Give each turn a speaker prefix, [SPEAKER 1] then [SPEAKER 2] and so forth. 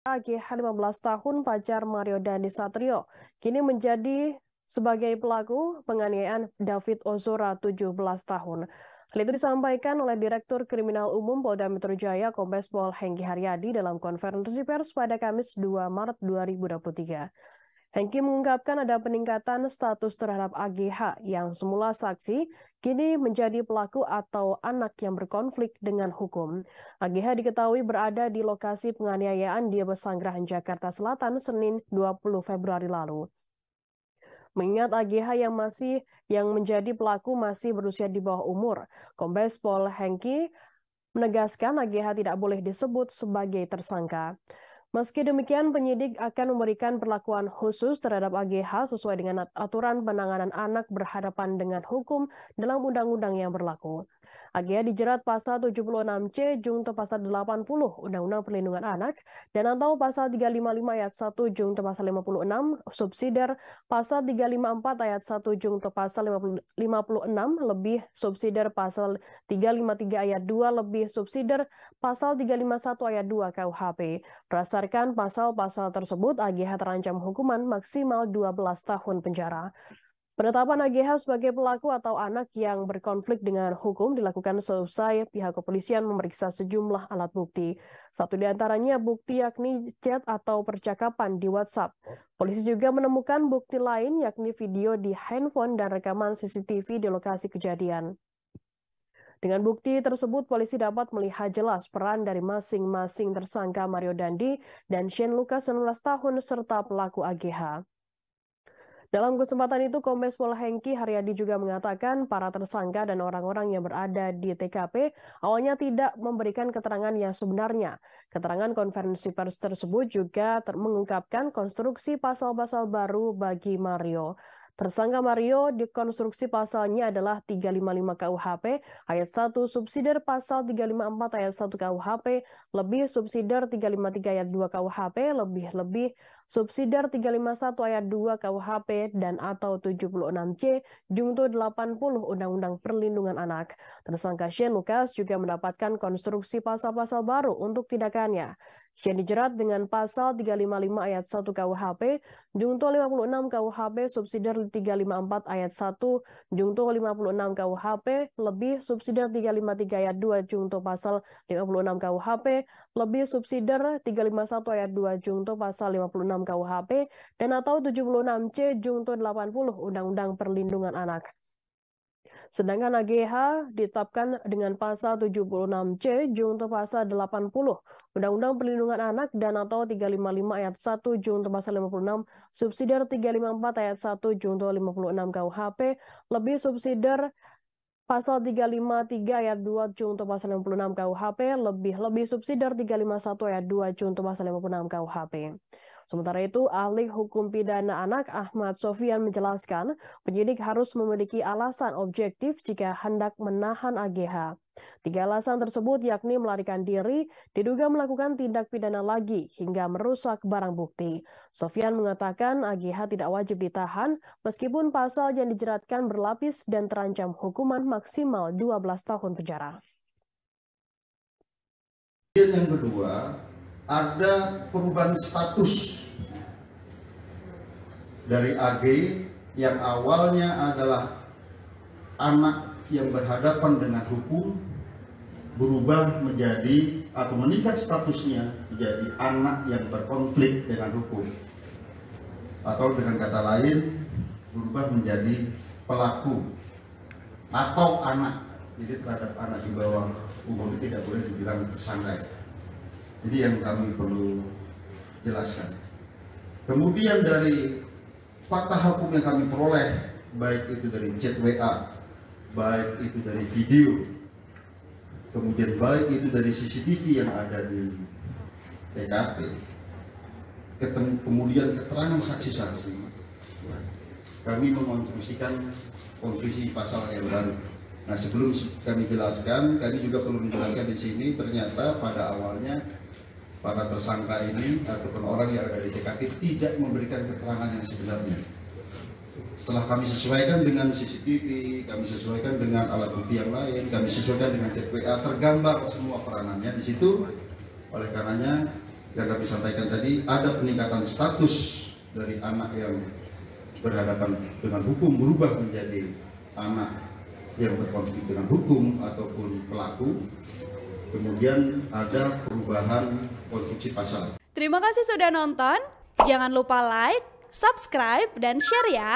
[SPEAKER 1] AGH 15 tahun pacar Mario Dandi Satrio kini menjadi sebagai pelaku penganiayaan David Ozora 17 tahun. Hal itu disampaikan oleh Direktur Kriminal Umum Polda Metro Jaya Kombes Pol Hengki Haryadi dalam konferensi pers pada Kamis 2 Maret 2023. Hengki mengungkapkan ada peningkatan status terhadap AGH yang semula saksi, kini menjadi pelaku atau anak yang berkonflik dengan hukum. AGH diketahui berada di lokasi penganiayaan di Pesanggerahan Jakarta Selatan Senin 20 Februari lalu. Mengingat AGH yang menjadi pelaku masih berusia di bawah umur, Kombes Pol Hengki menegaskan AGH tidak boleh disebut sebagai tersangka. Meski demikian, penyidik akan memberikan perlakuan khusus terhadap AGH sesuai dengan aturan penanganan anak berhadapan dengan hukum dalam undang-undang yang berlaku. AGH dijerat pasal 76C Junto pasal 80 Undang-Undang Perlindungan Anak dan atau pasal 355 ayat 1 Junto pasal 56 subsidiar pasal 354 ayat 1 Junto pasal 56 lebih subsidiar pasal 353 ayat 2 lebih subsidiar pasal 351 ayat 2 KUHP. Berdasarkan pasal-pasal tersebut, AGH terancam hukuman maksimal 12 tahun penjara. Penetapan AGH sebagai pelaku atau anak yang berkonflik dengan hukum dilakukan selesai pihak kepolisian memeriksa sejumlah alat bukti. Satu di antaranya bukti yakni chat atau percakapan di WhatsApp. Polisi juga menemukan bukti lain yakni video di handphone dan rekaman CCTV di lokasi kejadian. Dengan bukti tersebut, polisi dapat melihat jelas peran dari masing-masing tersangka Mario Dandi dan Shane Lucas 19 tahun serta pelaku AGH. Dalam kesempatan itu, Kombes Pol Hengki Haryadi juga mengatakan para tersangka dan orang-orang yang berada di TKP awalnya tidak memberikan keterangan yang sebenarnya. Keterangan konferensi pers tersebut juga mengungkapkan konstruksi pasal-pasal baru bagi Mario. Tersangka Mario dikonstruksi pasalnya adalah 355 KUHP ayat 1 subsidiar pasal 354 ayat 1 KUHP lebih subsidiar 353 ayat 2 KUHP lebih subsidiar 351 ayat 2 KUHP dan atau 76C Junto 80 Undang-Undang Perlindungan Anak. Tersangka Shane Lucas juga mendapatkan konstruksi pasal-pasal baru untuk tindakannya. Shane dijerat dengan pasal 355 ayat 1 KUHP, Junto 56 KUHP subsidiar 354 ayat 1, Junto 56 KUHP lebih subsidiar 353 ayat 2 Junto pasal 56 KUHP lebih subsidiar 351 ayat 2 Junto pasal 56 KUHP dan atau 76C Junto 80 Undang-Undang Perlindungan Anak. Sedangkan AGH ditetapkan dengan pasal 76C Junto pasal 80 Undang-Undang Perlindungan Anak dan atau 355 ayat 1 Junto pasal 56 subsidiar 354 ayat 1 Junto 56 KUHP lebih subsidiar pasal 353 ayat 2 Junto pasal 56 KUHP lebih subsidiar 351 ayat 2 Junto pasal 56 KUHP. Sementara itu, ahli hukum pidana anak Ahmad Sofian menjelaskan penyidik harus memiliki alasan objektif jika hendak menahan AGH. 3 alasan tersebut yakni melarikan diri, diduga melakukan tindak pidana lagi, hingga merusak barang bukti. Sofian mengatakan AGH tidak wajib ditahan meskipun pasal yang dijeratkan berlapis dan terancam hukuman maksimal 12 tahun penjara.
[SPEAKER 2] Yang kedua, ada perubahan status dari AG yang awalnya adalah anak yang berhadapan dengan hukum berubah menjadi atau meningkat statusnya menjadi anak yang berkonflik dengan hukum, atau dengan kata lain berubah menjadi pelaku atau anak. Jadi terhadap anak di bawah umur tidak boleh dibilang tersangka. Jadi yang kami perlu jelaskan. Kemudian dari fakta hukum yang kami peroleh, baik itu dari chat WA, baik itu dari video, kemudian baik itu dari CCTV yang ada di TKP, kemudian keterangan saksi-saksi, kami mengonstruksikan konstruksi pasal yang baru. Nah, sebelum kami jelaskan, kami juga perlu menjelaskan di sini ternyata pada awalnya para tersangka ini ataupun orang yang ada di TKP tidak memberikan keterangan yang sebenarnya. Setelah kami sesuaikan dengan CCTV, kami sesuaikan dengan alat bukti yang lain, kami sesuaikan dengan chat WA, tergambar semua peranannya di situ. Oleh karenanya yang kami sampaikan tadi, ada peningkatan status dari anak yang berhadapan dengan hukum berubah menjadi anak yang berkonflik dengan hukum ataupun pelaku. Kemudian ada perubahan konstruksi pasal.
[SPEAKER 3] Terima kasih sudah nonton. Jangan lupa like, subscribe, dan share ya.